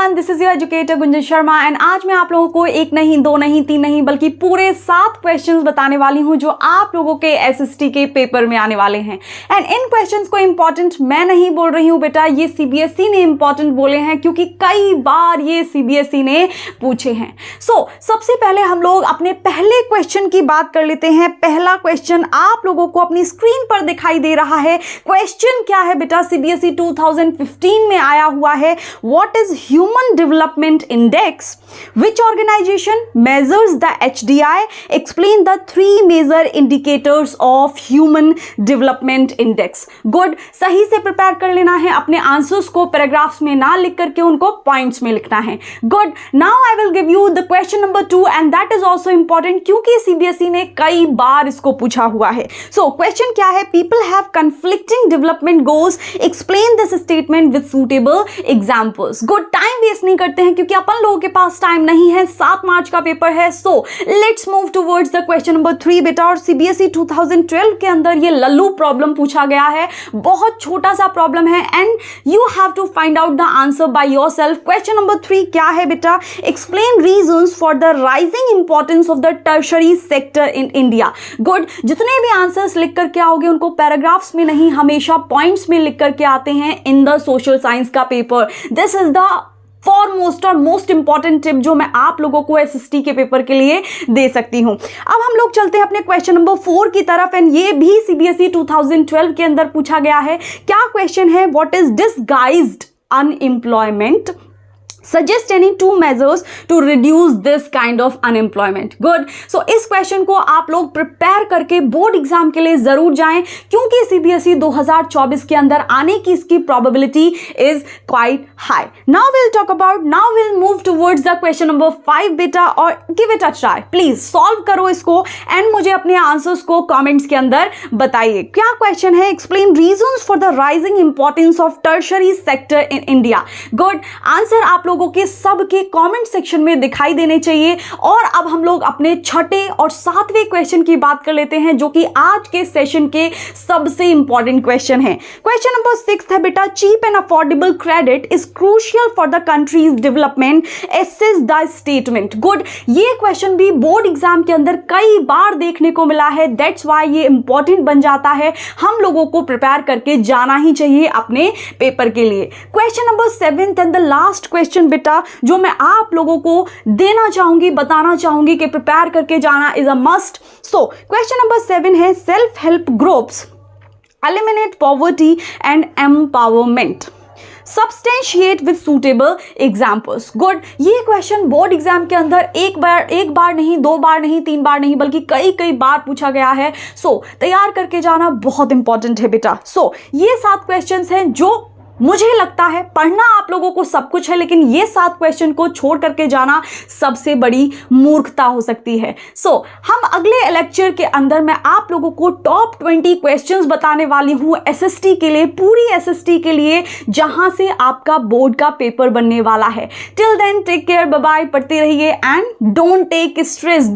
Everyone, this is your educator Gunjan Sharma and आज मैं आप लोगों को एक नहीं, दो नहीं, तीन नहीं बल्कि पूरे 7 क्वेश्चंस बताने वाली हूं जो आप लोगों के एसएसटी के पेपर में आने वाले हैं। एंड इन क्वेश्चंस को इंपॉर्टेंट मैं नहीं बोल रही हूं बेटा, ये सीबीएसई ने इंपॉर्टेंट बोले हैं क्योंकि कई बार ये सीबीएसई ने पूछे हैं। सबसे पहले हम लोग अपने पहले क्वेश्चन की बात कर लेते हैं। पहला क्वेश्चन आप लोगों को अपनी स्क्रीन पर दिखाई दे रहा है। क्वेश्चन क्या है बेटा, सीबीएसई 2015 में आया हुआ है। What is Human Development Index? Which organization measures the HDI? Explain the 3 major indicators of Human Development Index. Good. सही से प्रिपेयर कर लेना है, अपने आंसर्स को पैराग्राफ्स में ना लिख करके उनको पॉइंट्स में लिखना है। Good. Now I will give you the question number 2 and that is also important क्योंकि सीबीएसई ने कई बार इसको पूछा हुआ है। So question क्या है? People have conflicting development goals. Explain this statement with suitable examples. Good, time waste नहीं करते हैं क्योंकि अपन लोगों के पास टाइम नहीं है। 7 मार्च का पेपर है। So let's move towards the question number 3 बेटा। और सीबीएसई 2012 के अंदर ये लल्लू प्रॉब्लम पूछा गया है। बहुत छोटा सा प्रॉब्लम है and you have to find out the answer by yourself. Question number 3 क्या है बेटा? Explain reasons for the rising importance of the tertiary sector in India. Good, जितने भी आंसर्स लिख करके आओगे उनको पैराग्राफ्स में नहीं, हमेशा पॉइंट्स में लिख करके आते हैं इन द सोशल साइंस का paper. This is the foremost और मोस्ट इंपॉर्टेंट टिप जो मैं आप लोगों को एसएसटी के पेपर के लिए दे सकती हूं। अब हम लोग चलते हैं अपने क्वेश्चन नंबर 4 की तरफ एंड ये भी सीबीएसई 2012 के अंदर पूछा गया है। क्या क्वेश्चन है? What is disguised unemployment? Suggest any 2 measures to reduce this kind of unemployment. Good. So इस क्वेश्चन को आप लोग प्रिपेयर करके बोर्ड एग्जाम के लिए जरूर जाएं क्योंकि सीबीएसई 2024 के अंदर आने की इसकी probability is quite high. Now we'll move towards the question number 5 बेटा और give it a try. Please solve करो इसको एंड मुझे अपने आंसर्स को कमेंट्स के अंदर बताइए। क्या क्वेश्चन है? Explain reasons for the rising importance of tertiary sector in India. Good. Answer आप लोगों के सबके कमेंट सेक्शन में दिखाई देने चाहिए। और अब हम लोग अपने छठे और 7वें क्वेश्चन की बात कर लेते हैं जो कि आज के सेशन के सबसे इंपॉर्टेंट क्वेश्चन है। क्वेश्चन नंबर 6 है बेटा, cheap and affordable credit is crucial for the country's development, assess the statement. Good, ये क्वेश्चन भी बोर्ड एग्जाम के अंदर कई बार देखने को मिला है। दैट्स व्हाई ये इंपॉर्टेंट बन जाता है। हम लोगों को प्रिपेयर करके जाना ही चाहिए अपने पेपर के लिए। Question number 7 and the last question बेटा जो मैं आप लोगों को देना चाहूंगी, बताना चाहूंगी कि प्रिपेयर करके जाना is a must. So question number 7 है, self help groups eliminate poverty and empowerment, substantiate with suitable examples. Good, ये क्वेश्चन बोर्ड एग्जाम के अंदर एक बार नहीं, 2 बार नहीं, 3 बार नहीं बल्कि कई बार पूछा गया है। तैयार करके जाना बहुत इंपॉर्टेंट है बेटा। ये 7 क्वेश्चंस हैं जो मुझे लगता है पढ़ना आप लोगों को सब कुछ है लेकिन ये 7 क्वेश्चन को छोड़ करके जाना सबसे बड़ी मूर्खता हो सकती है। हम अगले लेक्चर के अंदर मैं आप लोगों को टॉप 20 क्वेश्चंस बताने वाली हूं एसएसटी के लिए, पूरी एसएसटी के लिए, जहां से आपका बोर्ड का पेपर बनने वाला है। Till then take care, bye bye, पढ़ते रहिए एंड डोंट टेक स्ट्रेस।